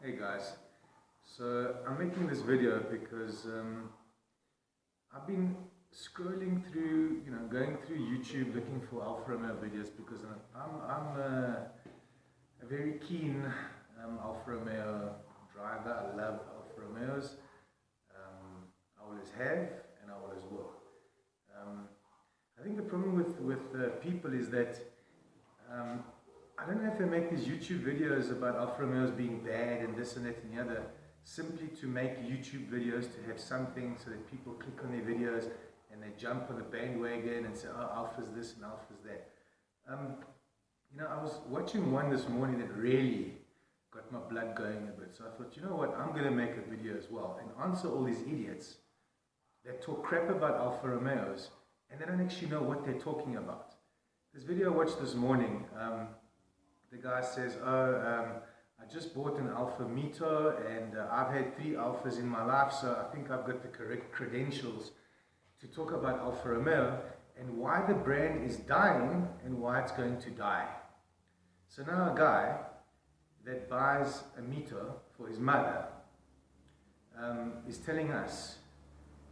Hey guys, so I'm making this video because I've been scrolling through, going through YouTube looking for Alfa Romeo videos because I'm a very keen Alfa Romeo driver. I love Alfa Romeos. I always have and I always will. I think the problem with people is that I don't know if they make these YouTube videos about Alfa Romeos being bad and this and that and the other simply to make YouTube videos to have something so that people click on their videos and they jump on the bandwagon and say, oh, Alfa's this and Alfa's that. I was watching one this morning that really got my blood going a bit. So I thought, you know what, I'm going to make a video as well and answer all these idiots that talk crap about Alfa Romeos and they don't actually know what they're talking about. This video I watched this morning, the guy says, I just bought an Alfa Romeo and I've had 3 Alfas in my life, so I think I've got the correct credentials to talk about Alfa Romeo and why the brand is dying and why it's going to die. So now a guy that buys a Mito for his mother is telling us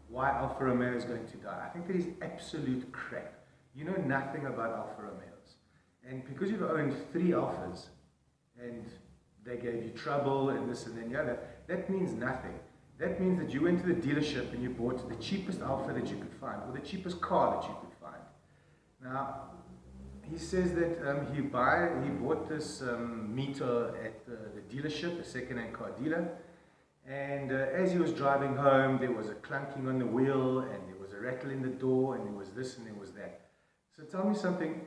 why Alfa Romeo is going to die. I think that is absolute crap. You know nothing about Alfa Romeos. And because you've owned 3 Alfas and they gave you trouble and this and then the other, that means nothing. That means that you went to the dealership and you bought the cheapest Alfa that you could find, or the cheapest car that you could find. Now, he says that he bought this Mito at the dealership, a second-hand car dealer, and as he was driving home, there was a clunking on the wheel, and there was a rattle in the door, and there was this and there was that. So tell me something,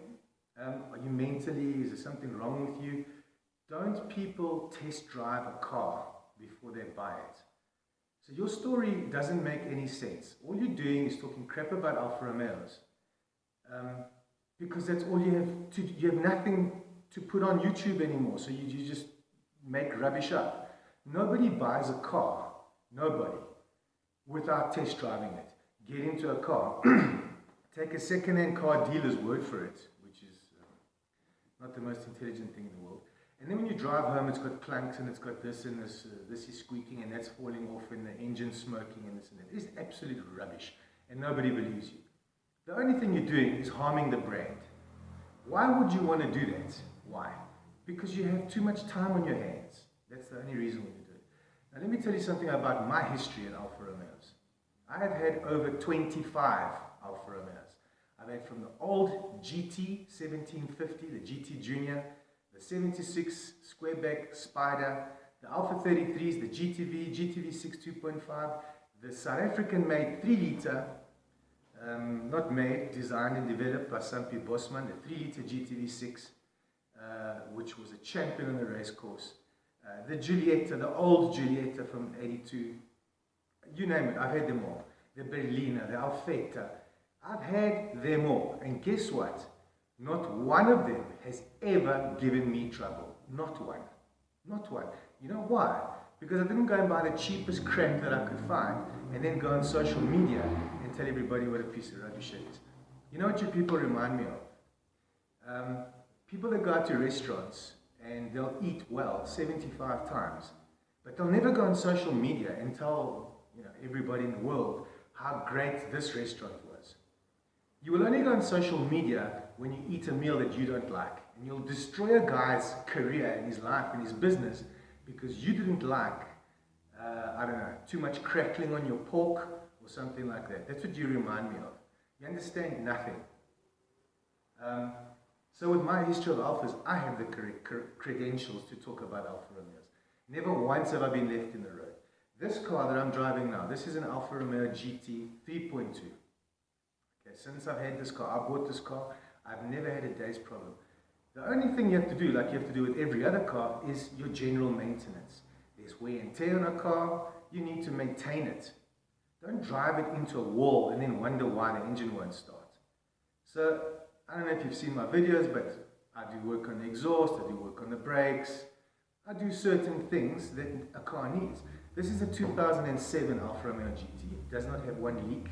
are you mentally, is there something wrong with you? Don't people test drive a car before they buy it? So your story doesn't make any sense. All you're doing is talking crap about Alfa Romeos. Because that's all you have to do. You have nothing to put on YouTube anymore, so you just make rubbish up. Nobody buys a car, nobody, without test driving it. Get into a car, take a second-hand car dealer's word for it, which is not the most intelligent thing in the world. And then when you drive home, it's got clunks and it's got this and this, this is squeaking and that's falling off and the engine's smoking and this and that. It's absolute rubbish and nobody believes you. The only thing you're doing is harming the brand. Why would you want to do that? Why? Because you have too much time on your hands. That's the only reason why you do it. Now let me tell you something about my history in Alfa Romeos. I have had over 25 Alfa Romeos. I've had from the old GT 1750, the GT Junior, the 76 squareback Spider, the Alfa 33s, the GTV 6 2.5, the South African made 3-litre, not made, designed and developed by Sampie Bosman, the 3-litre GTV 6, which was a champion on the race course. The Giulietta, the old Giulietta from 82, you name it, I've had them all. The Berliner, the Alfetta, I've had them all. And guess what? Not one of them has ever given me trouble. Not one. Not one. You know why? Because I didn't go and buy the cheapest crap that I could find and then go on social media and tell everybody what a piece of rubbish it is. You know what you people remind me of? People that go out to restaurants and they'll eat well 75 times, but they'll never go on social media and tell everybody in the world how great this restaurant was. You will only go on social media when you eat a meal that you don't like, and you'll destroy a guy's career and his life and his business because you didn't like, I don't know, too much crackling on your pork or something like that. That's what you remind me of. You understand nothing. So with my history of Alfas, I have the correct credentials to talk about Alfa Romeos. Never once have I been left in the road. This car that I'm driving now, this is an Alfa Romeo GT 3.2. Okay, since I've had this car, I bought this car, I've never had a day's problem. The only thing you have to do, like you have to do with every other car, is your general maintenance. There's wear and tear on a car, you need to maintain it. Don't drive it into a wall and then wonder why the engine won't start. So, I don't know if you've seen my videos, but I do work on the exhaust, I do work on the brakes, I do certain things that a car needs. This is a 2007 Alfa Romeo GT. It does not have one leak.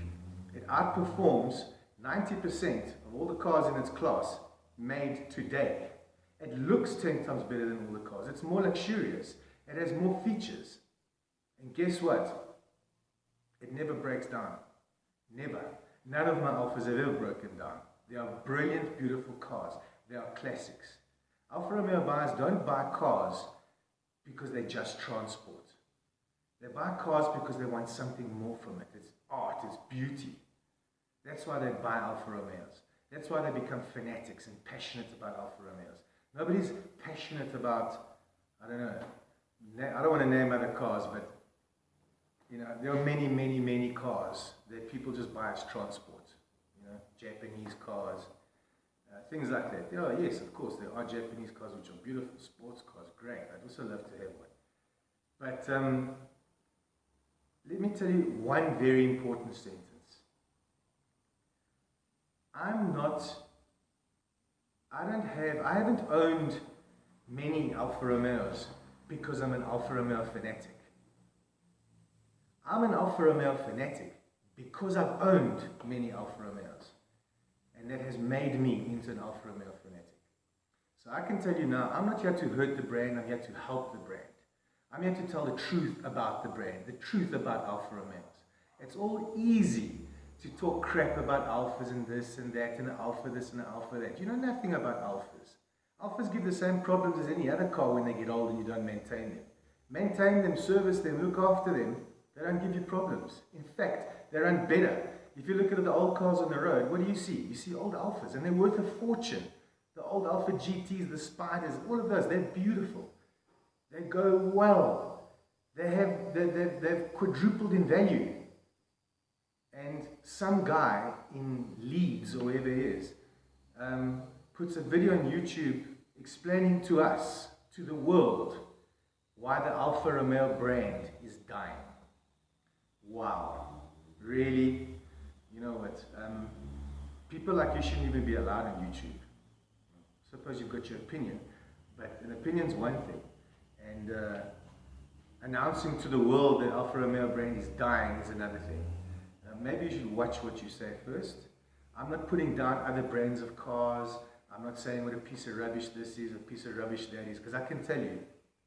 It outperforms 90% of all the cars in its class made today. It looks 10 times better than all the cars. It's more luxurious. It has more features. And guess what? It never breaks down. Never. None of my Alfas have ever broken down. They are brilliant, beautiful cars. They are classics. Alfa Romeo buyers don't buy cars because they just transport. They buy cars because they want something more from it. It's art, it's beauty. That's why they buy Alfa Romeos. That's why they become fanatics and passionate about Alfa Romeos. Nobody's passionate about, I don't know, I don't want to name other cars, but you know, there are many, many, many cars that people just buy as transport. You know, Japanese cars, things like that. Yeah, yes, of course, there are Japanese cars which are beautiful, sports cars, great. I'd also love to have one. But let me tell you one very important sentence. I haven't owned many Alfa Romeos because I'm an Alfa Romeo fanatic. I'm an Alfa Romeo fanatic because I've owned many Alfa Romeos. And that has made me into an Alfa Romeo fanatic. So I can tell you now, I'm not here to hurt the brand, I'm here to help the brand. I'm here to tell the truth about the brand, the truth about Alfa Romeos. It's all easy to talk crap about Alfas and this and that and an Alfa this and an Alfa that. You know nothing about Alfas. Alfas give the same problems as any other car when they get old and you don't maintain them. Maintain them, service them, look after them. They don't give you problems. In fact, they run better. If you look at the old cars on the road, what do you see? You see old Alfas, and they're worth a fortune. The old Alfa GTs, the Spiders, all of those, they're beautiful. They go well. They've quadrupled in value. And some guy in Leeds, or wherever he is, puts a video on YouTube explaining to us, to the world, why the Alfa Romeo brand is dying. Wow. Really? You know what? People like you shouldn't even be allowed on YouTube. Suppose you've got your opinion, but an opinion's one thing. And announcing to the world that Alfa Romeo brand is dying is another thing. Maybe you should watch what you say first. I'm not putting down other brands of cars. I'm not saying what a piece of rubbish this is, a piece of rubbish that is, because I can tell you,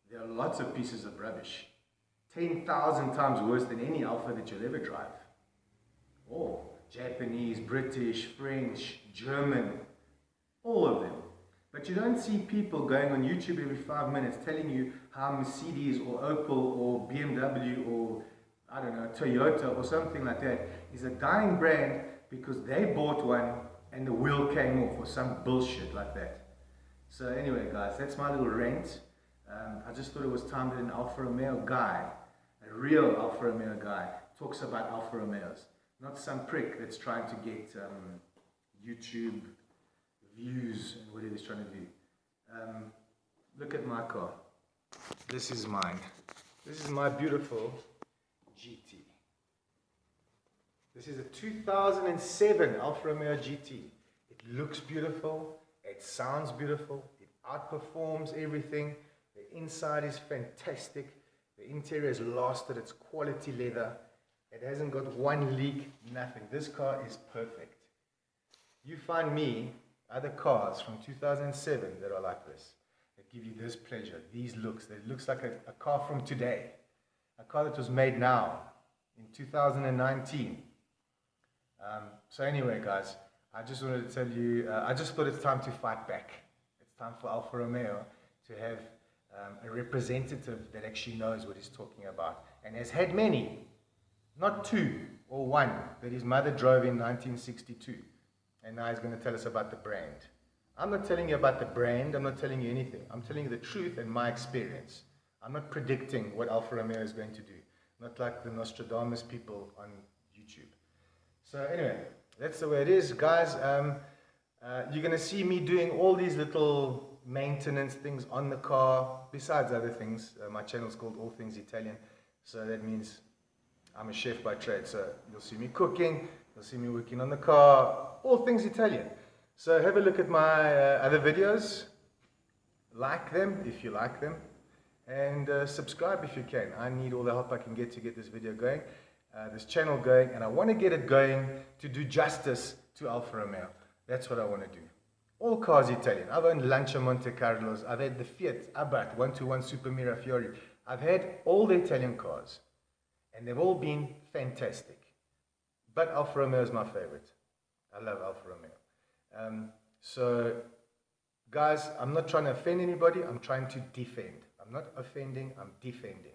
there are lots of pieces of rubbish. 10,000 times worse than any Alfa that you'll ever drive. Oh, Japanese, British, French, German, all of them. But you don't see people going on YouTube every 5 minutes telling you how Mercedes or Opel or BMW or, I don't know, Toyota or something like that is a dying brand because they bought one and the wheel came off or some bullshit like that. So anyway, guys, that's my little rant. I just thought it was time that an Alfa Romeo guy, a real Alfa Romeo guy, talks about Alfa Romeos. Not some prick that's trying to get YouTube views and whatever he's trying to do. Look at my car. This is mine. This is my beautiful GT. This is a 2007 Alfa Romeo GT. It looks beautiful. It sounds beautiful. It outperforms everything. The inside is fantastic. The interior has lasted. It's quality leather. It hasn't got one leak, nothing. This car is perfect. You find me other cars from 2007 that are like this, that give you this pleasure, these looks. That looks like a car from today, a car that was made now in 2019. So anyway, guys, I just wanted to tell you, I just thought it's time to fight back. It's time for Alfa Romeo to have a representative that actually knows what he's talking about and has had many. Not two or one that his mother drove in 1962. And now he's going to tell us about the brand. I'm not telling you about the brand. I'm not telling you anything. I'm telling you the truth and my experience. I'm not predicting what Alfa Romeo is going to do. Not like the Nostradamus people on YouTube. So anyway, that's the way it is. Guys, you're going to see me doing all these little maintenance things on the car, besides other things. My channel is called All Things Italian. So that means I'm a chef by trade, so you'll see me cooking, you'll see me working on the car, all things Italian. So have a look at my other videos, like them if you like them, and subscribe if you can. I need all the help I can get to get this video going, this channel going, and I want to get it going to do justice to Alfa Romeo. That's what I want to do. All cars Italian. I've owned Lancia Monte Carlos, I've had the Fiat Abarth 121 Super Mirafiori, I've had all the Italian cars, and they've all been fantastic. But Alfa Romeo is my favorite. I love Alfa Romeo. So, guys, I'm not trying to offend anybody. I'm trying to defend. I'm not offending, I'm defending.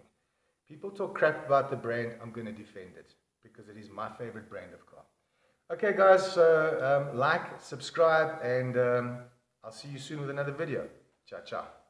People talk crap about the brand, I'm going to defend it because it is my favorite brand of car. Okay, guys, so like, subscribe, and I'll see you soon with another video. Ciao, ciao.